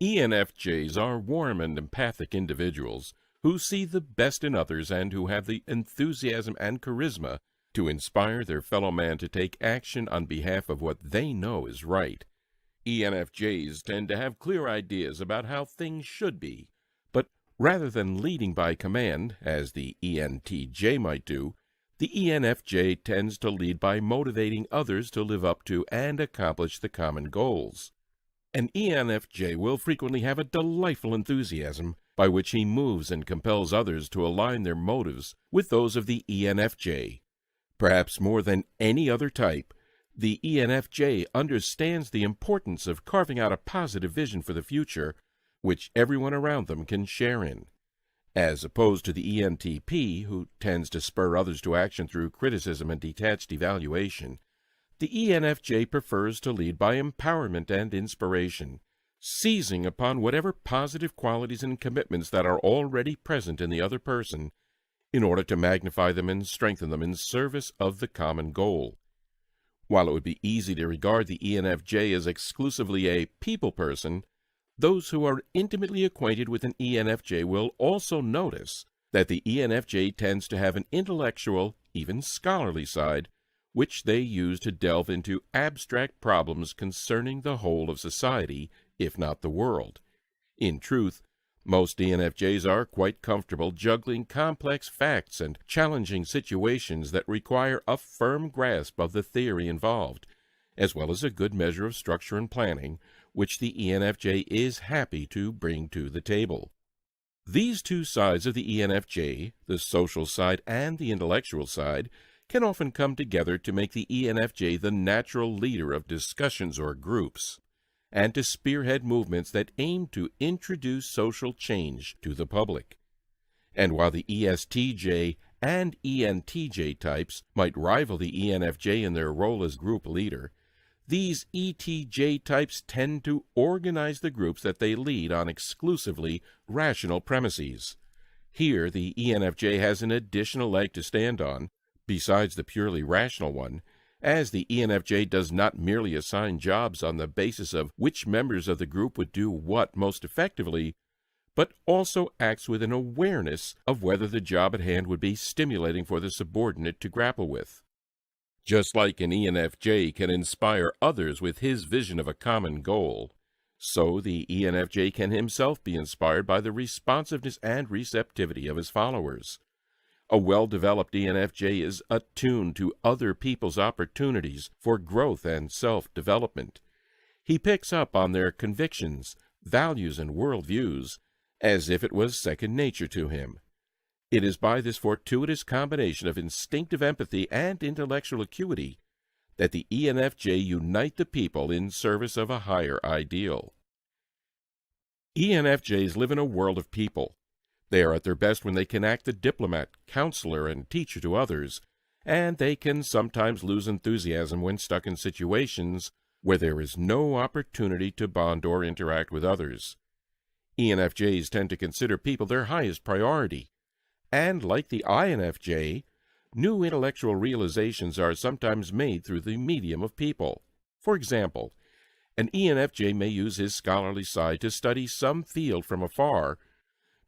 ENFJs are warm and empathic individuals who see the best in others and who have the enthusiasm and charisma to inspire their fellow man to take action on behalf of what they know is right. ENFJs tend to have clear ideas about how things should be, but rather than leading by command, as the ENTJ might do, the ENFJ tends to lead by motivating others to live up to and accomplish the common goals. An ENFJ will frequently have a delightful enthusiasm by which he moves and compels others to align their motives with those of the ENFJ. Perhaps more than any other type, the ENFJ understands the importance of carving out a positive vision for the future, which everyone around them can share in. As opposed to the ENTP, who tends to spur others to action through criticism and detached evaluation, the ENFJ prefers to lead by empowerment and inspiration, seizing upon whatever positive qualities and commitments that are already present in the other person in order to magnify them and strengthen them in service of the common goal. While it would be easy to regard the ENFJ as exclusively a people person, those who are intimately acquainted with an ENFJ will also notice that the ENFJ tends to have an intellectual, even scholarly side, which they use to delve into abstract problems concerning the whole of society, if not the world. In truth, most ENFJs are quite comfortable juggling complex facts and challenging situations that require a firm grasp of the theory involved, as well as a good measure of structure and planning, which the ENFJ is happy to bring to the table. These two sides of the ENFJ, the social side and the intellectual side, can often come together to make the ENFJ the natural leader of discussions or groups, and to spearhead movements that aim to introduce social change to the public. And while the ESTJ and ENTJ types might rival the ENFJ in their role as group leader, these ETJ types tend to organize the groups that they lead on exclusively rational premises. Here, the ENFJ has an additional leg to stand on, besides the purely rational one, as the ENFJ does not merely assign jobs on the basis of which members of the group would do what most effectively, but also acts with an awareness of whether the job at hand would be stimulating for the subordinate to grapple with. Just like an ENFJ can inspire others with his vision of a common goal, so the ENFJ can himself be inspired by the responsiveness and receptivity of his followers. A well-developed ENFJ is attuned to other people's opportunities for growth and self-development. He picks up on their convictions, values, and worldviews as if it was second nature to him. It is by this fortuitous combination of instinctive empathy and intellectual acuity that the ENFJ unite the people in service of a higher ideal. ENFJs live in a world of people. They are at their best when they can act the diplomat, counselor, and teacher to others, and they can sometimes lose enthusiasm when stuck in situations where there is no opportunity to bond or interact with others. ENFJs tend to consider people their highest priority, and like the INFJ, new intellectual realizations are sometimes made through the medium of people. For example, an ENFJ may use his scholarly side to study some field from afar,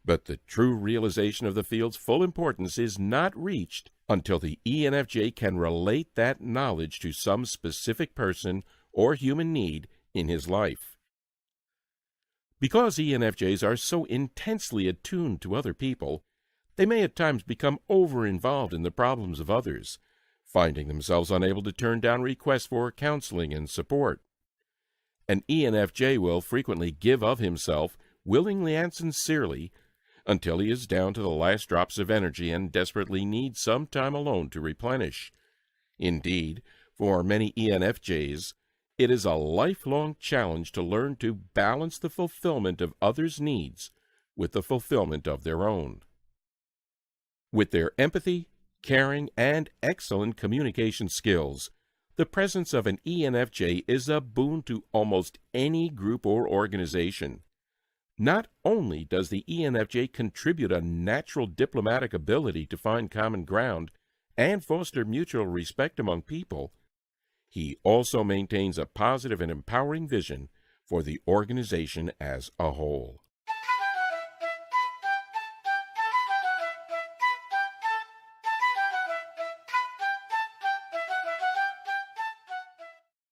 but the true realization of the field's full importance is not reached until the ENFJ can relate that knowledge to some specific person or human need in his life. Because ENFJs are so intensely attuned to other people, they may at times become over-involved in the problems of others, finding themselves unable to turn down requests for counseling and support. An ENFJ will frequently give of himself, willingly and sincerely, until he is down to the last drops of energy and desperately needs some time alone to replenish. Indeed, for many ENFJs, it is a lifelong challenge to learn to balance the fulfillment of others' needs with the fulfillment of their own. With their empathy, caring, and excellent communication skills, the presence of an ENFJ is a boon to almost any group or organization. Not only does the ENFJ contribute a natural diplomatic ability to find common ground and foster mutual respect among people, he also maintains a positive and empowering vision for the organization as a whole.